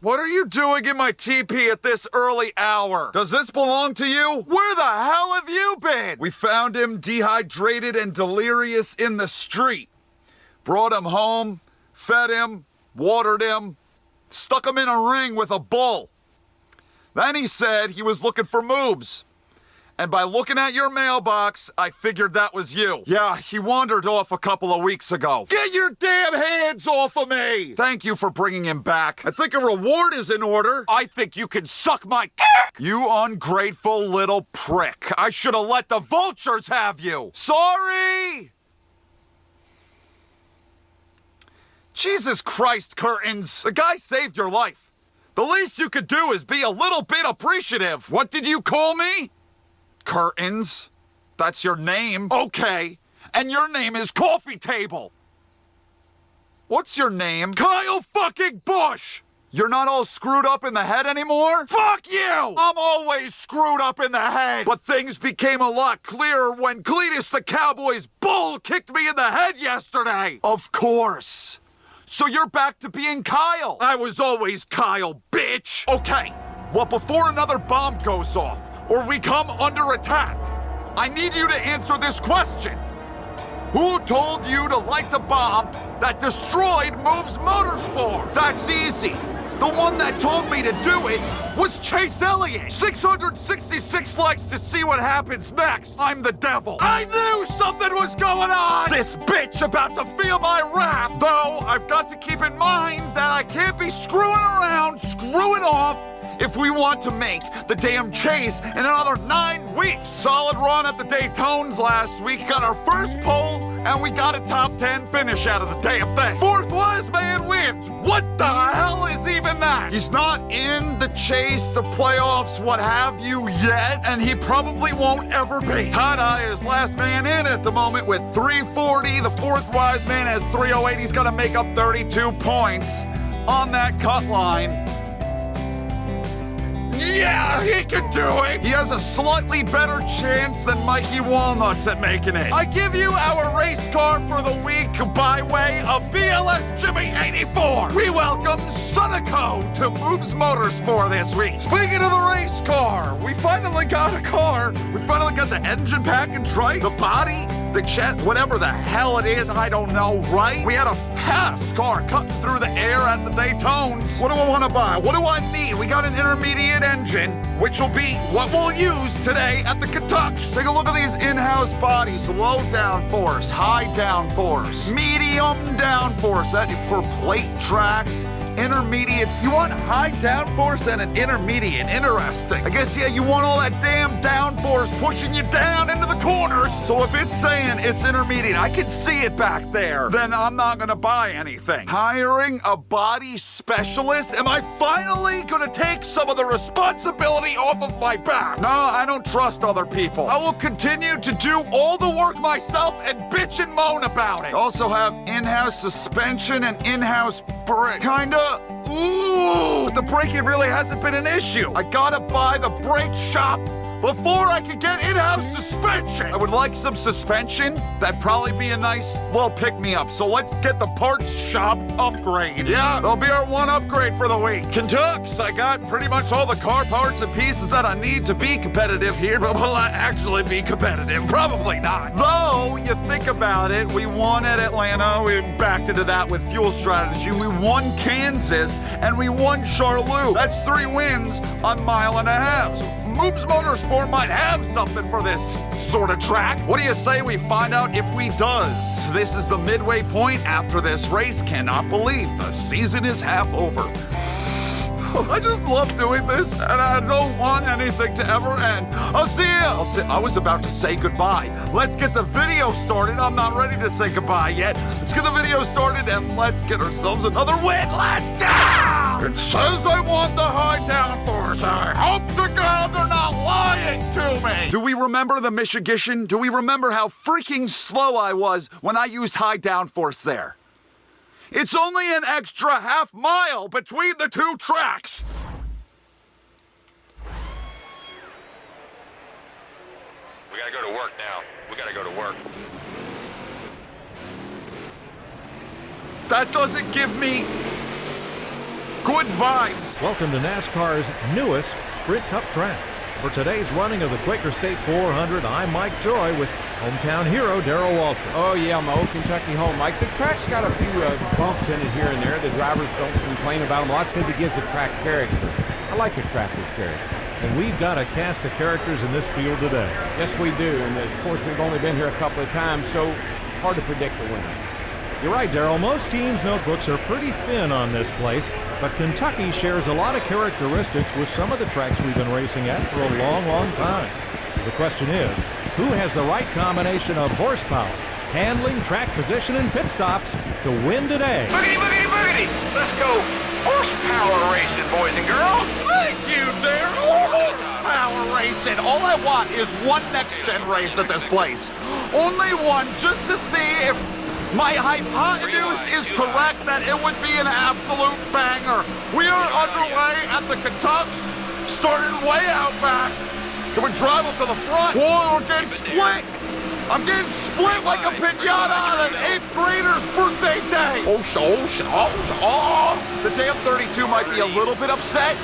What are you doing in my teepee at this early hour? Does this belong to you? Where the hell have you been? We found him dehydrated and delirious in the street. Brought him home, fed him, watered him, stuck him in a ring with a bull. Then he said he was looking for Mrucz. And by looking at your mailbox, I figured that was you. Yeah, he wandered off a couple of weeks ago. Get your damn hands off of me! Thank you for bringing him back. I think a reward is in order. I think you can suck my dick! You ungrateful little prick. I should have let the vultures have you. Sorry! Jesus Christ, Curtains. The guy saved your life. The least you could do is be a little bit appreciative. What did you call me? Curtains? That's your name? Okay. And your name is Coffee Table. What's your name? Kyle fucking Busch! You're not all screwed up in the head anymore? Fuck you! I'm always screwed up in the head. But things became a lot clearer when Cletus the Cowboy's bull kicked me in the head yesterday. Of course. So you're back to being Kyle. I was always Kyle, bitch. Okay. Well, before another bomb goes off, or we come under attack, I need you to answer this question. Who told you to light the bomb that destroyed Mrucz Motorsport? That's easy. The one that told me to do it was Chase Elliott. 666 likes to see what happens next. I'm the devil. I knew something was going on! This bitch about to feel my wrath. Though, I've got to keep in mind that I can't be screwing around, screwing off, if we want to make the damn chase in another 9 weeks. Solid run at the Daytones last week. Got our first pole, and we got a top 10 finish out of the damn thing. Fourth wise man wins. What the hell is even that? He's not in the chase, the playoffs, what have you yet, and he probably won't ever be. Tie-Dye is last man in at the moment with 340. The fourth wise man has 308. He's gonna make up 32 points on that cut line. Yeah, he can do it! He has a slightly better chance than Mikey Walnuts at making it. I give you our race car for the week by way of BLS Jimmy 84. We welcome Sunico to Mrucz Motorsport this week. Speaking of the race car, we finally got a car. We finally got the engine package right, the body, the chest, whatever the hell it is, I don't know, right? We had a fast car cutting through the air at the Daytones. What do I want to buy? What do I need? We got an intermediate engine, which will be what we'll use today at the Kentucks. Take a look at these in-house bodies. Low downforce, high downforce, medium downforce. That for plate tracks. Intermediates. You want high downforce and an intermediate. Interesting. I guess, yeah, you want all that damn downforce pushing you down into the corners. So if it's saying it's intermediate, I can see it back there, then I'm not gonna buy anything. Hiring a body specialist? Am I finally gonna take some of the responsibility off of my back? No, I don't trust other people. I will continue to do all the work myself and bitch and moan about it. Also have in-house suspension and in-house brake. Kinda. Ooh, the braking really hasn't been an issue. I gotta buy the brake shop before I can get in-house suspension. I would like some suspension. That'd probably be a nice little pick-me-up. So let's get the parts shop upgrade. Yeah, that'll be our one upgrade for the week. Kentucks, I got pretty much all the car parts and pieces that I need to be competitive here, but will I actually be competitive? Probably not. Though, you think about it, we won at Atlanta, we backed into that with fuel strategy, we won Kansas, and we won Charlotte. That's 3 wins on mile and a half. Mrucz Motorsport might have something for this sort of track. What do you say we find out if we does? This is the midway point after this race. Cannot believe the season is half over. I just love doing this, and I don't want anything to ever end. I'll see you. I was about to say goodbye. Let's get the video started. I'm not ready to say goodbye yet. Let's get the video started, and let's get ourselves another win. Let's go! It says I want the high downforce. I hope to God they're not lying to me. Do we remember the Michigan? Do we remember how freaking slow I was when I used high downforce there? It's only an extra half mile between the 2 tracks. We gotta go to work now. We gotta go to work. That doesn't give me Good vibes. Welcome to NASCAR's newest Sprint Cup track. For today's running of the Quaker State 400, I'm Mike Joy with hometown hero Darrell Waltrip. Oh yeah, my old Kentucky home, Mike. The track's got a few bumps in it here and there. The drivers don't complain about them a lot since it gives the track character. I like a track with character. And we've got a cast of characters in this field today. Yes, we do. And of course, we've only been here a couple of times, so hard to predict the winner. You're right, Darrell. Most teams' notebooks are pretty thin on this place, but Kentucky shares a lot of characteristics with some of the tracks we've been racing at for a long, long time. So the question is, who has the right combination of horsepower, handling, track position, and pit stops to win today? Boogity, boogity, boogity! Let's go horsepower racing, boys and girls! Thank you, Darrell. Horsepower racing. All I want is one next-gen race at this place. Only one, just to see if my hypotenuse is correct that it would be an absolute banger. We are underway at the Kentucks, starting way out back. Can we drive up to the front? Whoa, we're getting split. I'm getting split like a pinata on an 8th grader's birthday day. Oh, the damn 32 might be a little bit upset.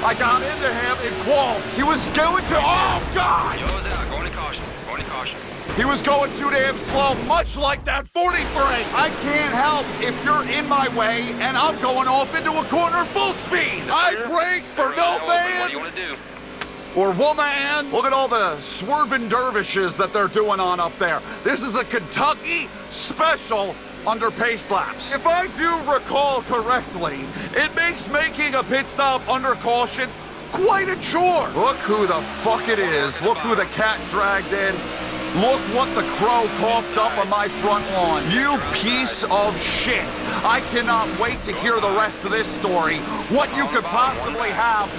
I got into him in quals. He was going to, oh God. Yo's out, going to caution, going to caution. He was going too damn slow, much like that 43. I can't help if you're in my way and I'm going off into a corner full speed. I brake for no What do you man want to do? or woman. Look at all the swerving dervishes that they're doing on up there. This is a Kentucky special under pace laps. If I do recall correctly, it makes making a pit stop under caution quite a chore. Look who the fuck it is. Look who the cat dragged in. Look what the crow coughed up on my front lawn. You piece of shit. I cannot wait to hear the rest of this story. What you could possibly have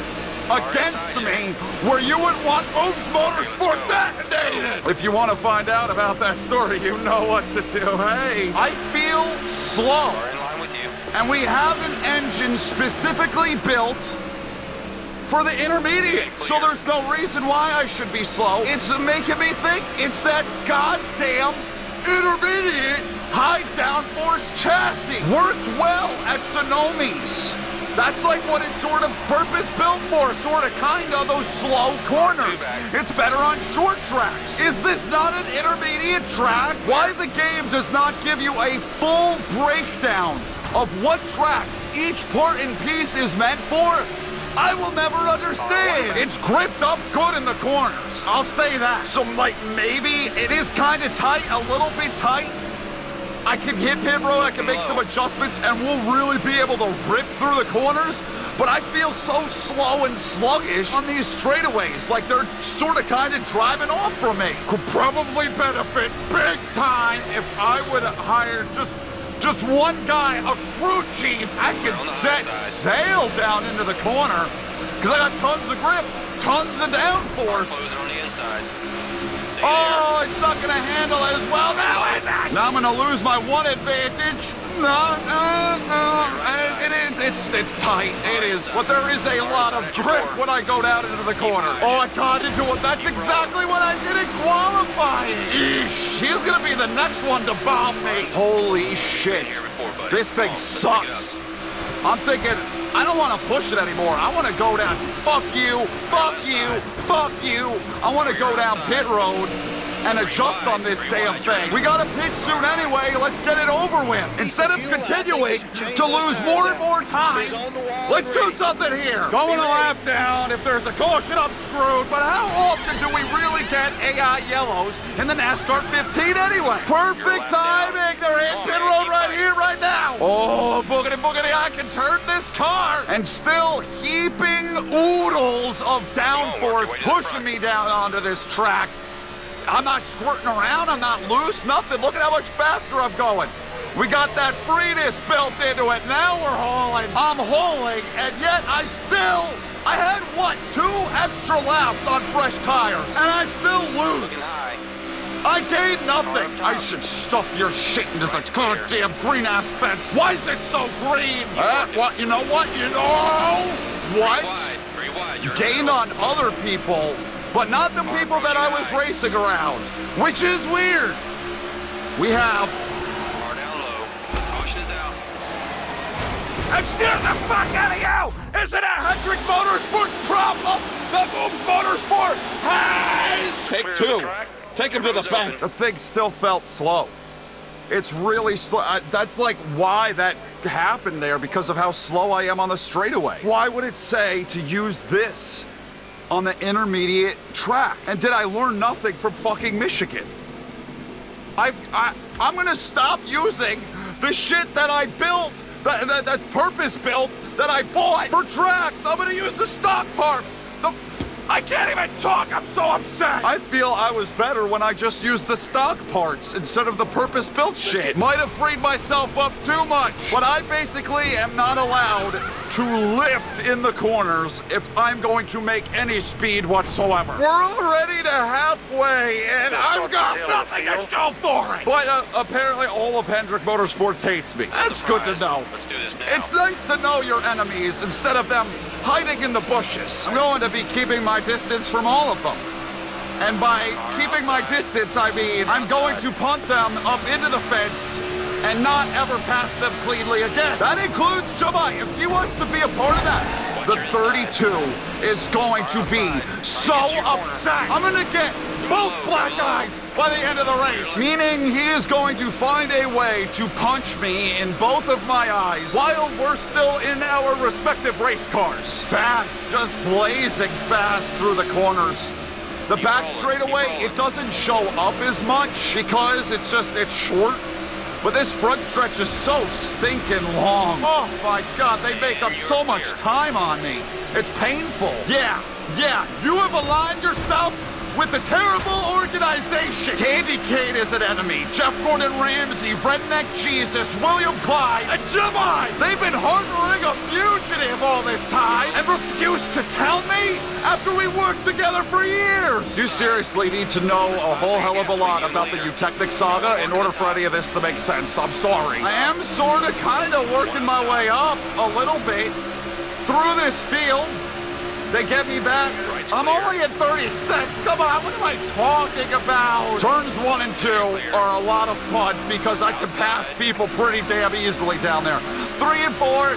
against me where you would want Mrucz Motorsport detonated. If you want to find out about that story, you know what to do. Hey, I feel slow. We're in line with you. And we have an engine specifically built for the intermediate, so there's no reason why I should be slow. It's making me think it's that goddamn intermediate high downforce chassis. Worked well at Sonomi's. That's like what it's sort of purpose built for, sort of kinda those slow corners. It's better on short tracks. Is this not an intermediate track? Why the game does not give you a full breakdown of what tracks each part and piece is meant for? I will never understand. It's gripped up good in the corners. I'll say that. So, like, maybe it is kind of tight, a little bit tight. I can hit pit road, I can make some adjustments, and we'll really be able to rip through the corners. But I feel so slow and sluggish on these straightaways, like they're sort of kind of driving off from me. Could probably benefit big time if I would hire just one guy, a crew chief. I can set sail down into the corner because I got tons of grip, tons of downforce. Closing on the inside. Oh, it's not gonna handle as well now, is it? Now I'm gonna lose my one advantage. No. It's tight. It is. But there is a lot of grip when I go down into the corner. Oh, I caught into it. That's exactly what I did in qualifying. Eesh. He's gonna be the next one to bomb me. Holy shit. This thing sucks. I'm thinking, I don't want to push it anymore. I want to go down. Fuck you. Fuck you. Fuck you. I want to go down pit road and adjust on this damn thing. We got to pit soon anyway. Let's get it over with. Instead of continuing to lose more and more time, let's do something here. Going a lap down. If there's a caution, I'm screwed. But how often do we really get AI yellows in the NASCAR 15 anyway? Perfect timing. They're in pit road right here, right now. Oh, boogity, boogity. I can turn this car. And still heaping oodles of downforce pushing me down onto this track. I'm not squirting around, I'm not loose, nothing. Look at how much faster I'm going. We got that freeness built into it. Now we're hauling. I'm hauling, and yet I had what, 2 extra laps on fresh tires, and I still lose. I gained nothing. I should stuff your shit into the goddamn green-ass fence. Why is it so green? What? You know what? You know what? Gained on other people, but not the people that I was racing around, which is weird. We have... Excuse the fuck out of you! Is it a Hendrick Motorsports problem that Mrucz Motorsport has? Take Clear two. the track. Take him to the bank. The thing still felt slow. It's really slow. That's like why that happened there, because of how slow I am on the straightaway. Why would it say to use this on the intermediate track? And did I learn nothing from fucking Michigan? I'm gonna stop using the shit that I built, that's purpose built, that I bought for tracks. I'm gonna use the stock part. I can't even talk, I'm so upset. I feel I was better when I just used the stock parts instead of the purpose-built shit. Might have freed myself up too much, but I basically am not allowed to lift in the corners if I'm going to make any speed whatsoever. We're already to halfway, and I've got nothing to show for it. But apparently all of Hendrick Motorsports hates me. That's good to know. Let's do this now. It's nice to know your enemies instead of them hiding in the bushes. I'm going to be keeping my distance from all of them. And by keeping my distance, I mean I'm going to punt them up into the fence and not ever pass them cleanly again. That includes Jamai, if he wants to be a part of that. The 32 is going to be so upset. I'm gonna get both black eyes by the end of the race. Meaning he is going to find a way to punch me in both of my eyes while we're still in our respective race cars. Fast, just blazing fast through the corners. The back straightaway, it doesn't show up as much because it's short. But this front stretch is so stinking long. Oh my God, they make up so much time on me. It's painful. Yeah, you have aligned yourself with a terrible organization. Candy Cane is an enemy. Jeff Gordon Ramsay, Redneck Jesus, William Clyde, and Jamai. They've been harboring a fugitive all this time and refused to tell me after we worked together for years. You seriously need to know a whole hell of a lot about the Eutechnic saga in order for any of this to make sense. I'm sorry. I am sort of kind of working my way up a little bit through this field. They get me back. I'm only at 36. Come on, what am I talking about? Turns 1 and 2 are a lot of fun because I can pass people pretty damn easily down there. 3 and 4,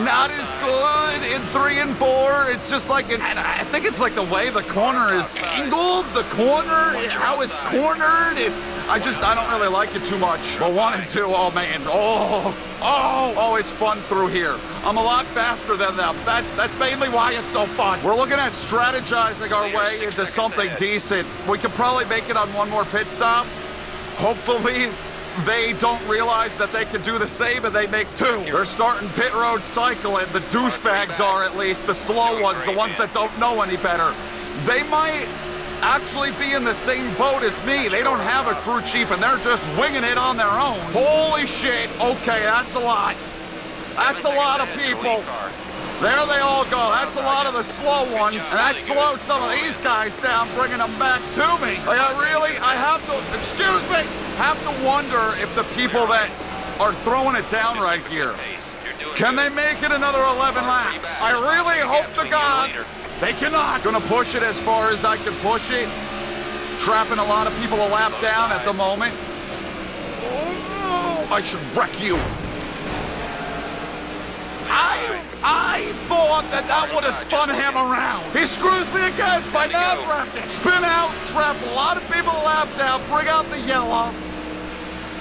not as good. In 3 and 4, it's just like, and I think it's like the way the corner is angled, the corner, how it's cornered. I don't really like it too much. But 1 and 2, oh man, oh, it's fun through here. I'm a lot faster than them. That's mainly why it's so fun. We're looking at strategizing our way into something decent. We could probably make it on one more pit stop. Hopefully, they don't realize that they can do the same and they make 2. They're starting pit road cycling. The douchebags are, at least, the slow ones, the ones that don't know any better. They might actually be in the same boat as me. They don't have a crew chief and they're just winging it on their own. Holy shit. Okay, that's a lot. That's a lot of people. There they all go. That's a lot of the slow ones. And that slowed some of these guys down, bringing them back to me. I have to wonder if the people that are throwing it down right here, can they make it another 11 laps? I really hope to God they cannot. Gonna push it as far as I can push it. Trapping a lot of people a lap down at the moment. Oh no! I should wreck you. I thought that would have spun him around. He screws me again by not wrecking. Spin out, trap a lot of people a lap down, bring out the yellow.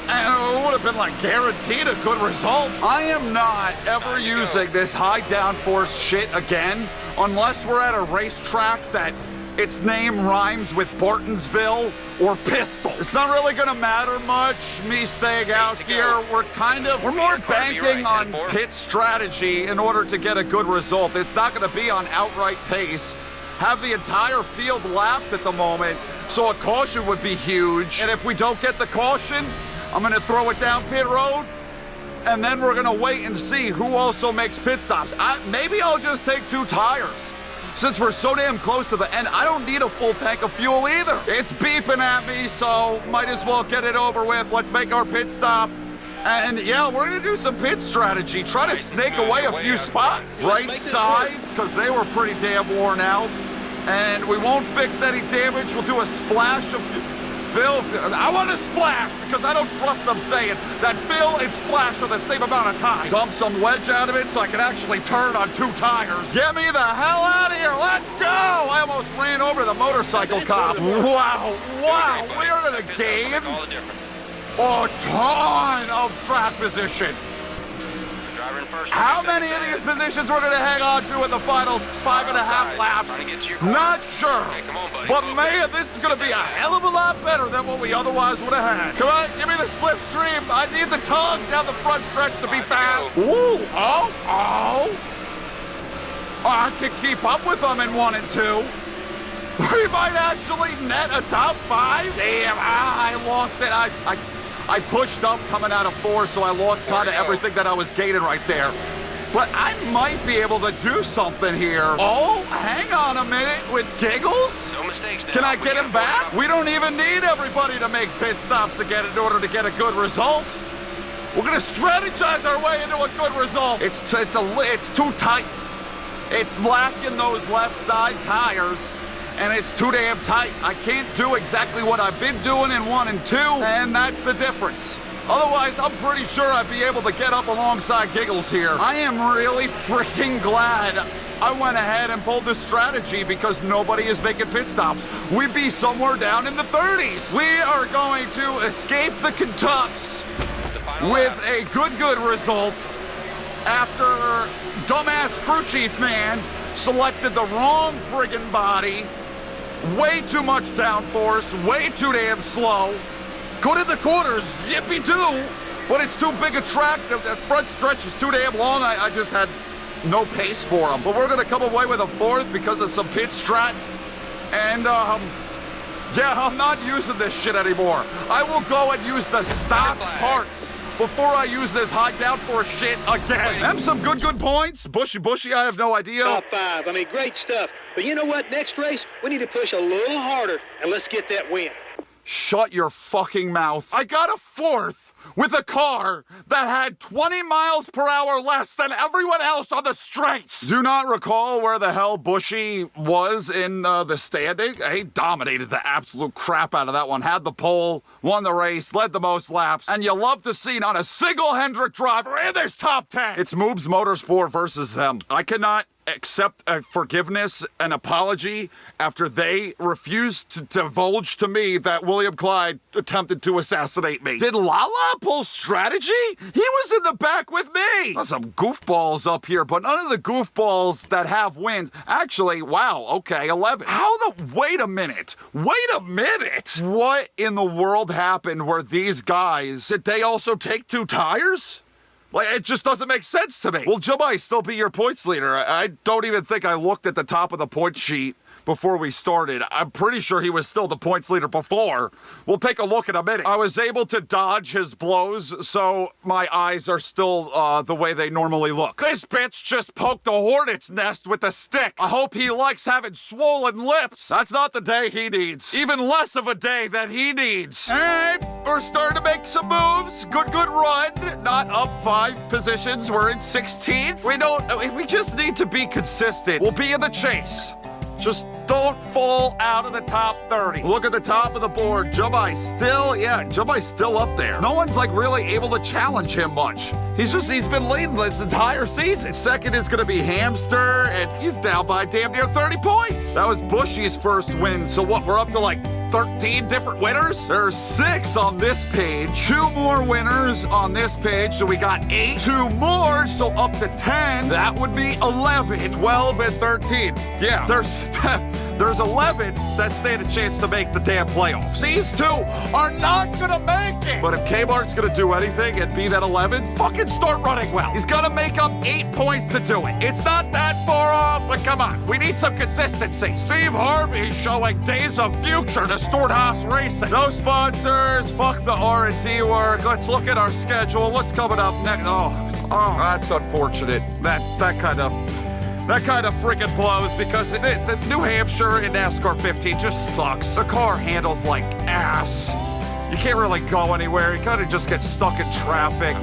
And it would have been like guaranteed a good result. I am not ever using this high downforce shit again unless we're at a racetrack that its name rhymes with Bartonsville or Pistol. It's not really gonna matter much, me staying out here. We're more banking on pit strategy in order to get a good result. It's not gonna be on outright pace. Have the entire field lapped at the moment, so a caution would be huge. And if we don't get the caution, I'm gonna throw it down pit road, and then we're gonna wait and see who also makes pit stops. Maybe I'll just take 2 tires. Since we're so damn close to the end, I don't need a full tank of fuel either. It's beeping at me, so might as well get it over with. Let's make our pit stop. And yeah, we're gonna do some pit strategy. Try to snake away a few spots. Right sides, because they were pretty damn worn out. And we won't fix any damage. We'll do a splash of Phil, I want to splash because I don't trust them saying that Phil and Splash are the same amount of time. Dump some wedge out of it so I can actually turn on 2 tires. Get me the hell out of here. Let's go. I almost ran over the motorcycle cop. Wow. We're in a game. A ton of track position. How many of these positions we're going to hang on to in the final 5.5 laps? Not sure. But man, this is going to be a hell of a lot better than what we otherwise would have had. Come on, give me the slipstream. I need the tongue down the front stretch to be fast. Ooh, oh. I can keep up with them in 1 and 2. We might actually net a top 5. Damn, I lost it. I pushed up coming out of 4, so I lost kind of everything that I was gaining right there. But I might be able to do something here. Oh, hang on a minute. With Giggles? No mistakes now. Can I get him back? We don't even need everybody to make pit stops again in order to get a good result. We're going to strategize our way into a good result. It's too tight. It's lacking those left side tires. And it's too damn tight. I can't do exactly what I've been doing in 1 and 2, and that's the difference. Otherwise, I'm pretty sure I'd be able to get up alongside Giggles here. I am really freaking glad I went ahead and pulled this strategy because nobody is making pit stops. We'd be somewhere down in the 30s. We are going to escape the Kentucks with a good result after dumbass crew chief man selected the wrong friggin' body. Way too much downforce, way too damn slow. Good in the corners, yippee-doo, but it's too big a track. The front stretch is too damn long. I just had no pace for them. But we're going to come away with a 4th because of some pit strat. And, yeah, I'm not using this shit anymore. I will go and use the stock parts before I use this high downforce shit again. Them some good points. Bushy, I have no idea. Top 5. I mean, great stuff. But you know what? Next race, we need to push a little harder, and let's get that win. Shut your fucking mouth. I got a 4th with a car that had 20 miles per hour less than everyone else on the straights. Do not recall where the hell Bushy was in the standing. He dominated the absolute crap out of that one. Had the pole, won the race, led the most laps, and you love to see not a single Hendrick driver in this top 10. It's Mrucz Motorsport versus them. I cannot accept a forgiveness, an apology, after they refused to divulge to me that William Clyde attempted to assassinate me. Did Lala pull strategy? He was in the back with me. There's some goofballs up here, but none of the goofballs that have wins. Actually, wow, okay, 11. Wait a minute. What in the world happened where these guys, did they also take 2 tires? Like, it just doesn't make sense to me. Will Jumai still be your points leader? I don't even think I looked at the top of the point sheet before we started. I'm pretty sure he was still the points leader before. We'll take a look in a minute. I was able to dodge his blows, so my eyes are still the way they normally look. This bitch just poked a hornet's nest with a stick. I hope he likes having swollen lips. That's not the day he needs. Even less of a day than he needs. All right, we're starting to make some moves. Good run. Not up 5 positions. We're in 16th. We just need to be consistent. We'll be in the chase. Just don't fall out of the top 30. Look at the top of the board. Jumai's still up there. No one's like really able to challenge him much. He's been leading this entire season. Second is gonna be Hamster, and he's down by damn near 30 points. That was Bushy's first win, so what, we're up to like 13 different winners? There's 6 on this page. 2 more winners on this page, so we got 8. 2 more, so up to 10. That would be 11, 12, and 13. Yeah, there's 11 that stand a chance to make the damn playoffs. These 2 are not gonna make it. But if Kmart's gonna do anything and be that 11, fucking start running well. He's gonna make up 8 points to do it. It's not that far off, but come on, we need some consistency. Steve Harvey showing days of future to Storthouse Racing. No sponsors, fuck the R&D work. Let's look at our schedule. What's coming up next? Oh, that's unfortunate. That kind of freaking blows because the New Hampshire in NASCAR 15 just sucks. The car handles like ass. You can't really go anywhere. You kind of just get stuck in traffic.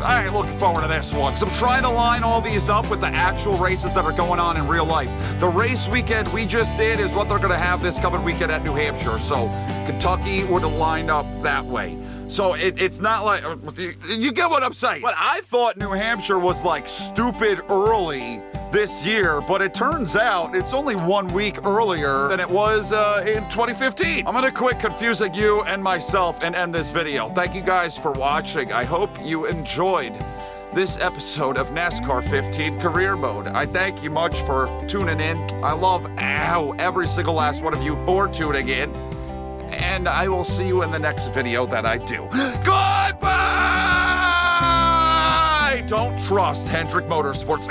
I ain't looking forward to this one. So I'm trying to line all these up with the actual races that are going on in real life. The race weekend we just did is what they're going to have this coming weekend at New Hampshire. So Kentucky would have lined up that way. So it's not like, you get what I'm saying. But I thought New Hampshire was like stupid early this year, but it turns out it's only 1 week earlier than it was in 2015. I'm gonna quit confusing you and myself and end this video. Thank you guys for watching. I hope you enjoyed this episode of NASCAR 15 Career Mode. I thank you much for tuning in. I love every single last one of you for tuning in. And I will see you in the next video that I do. Goodbye! Don't trust Hendrick Motorsports.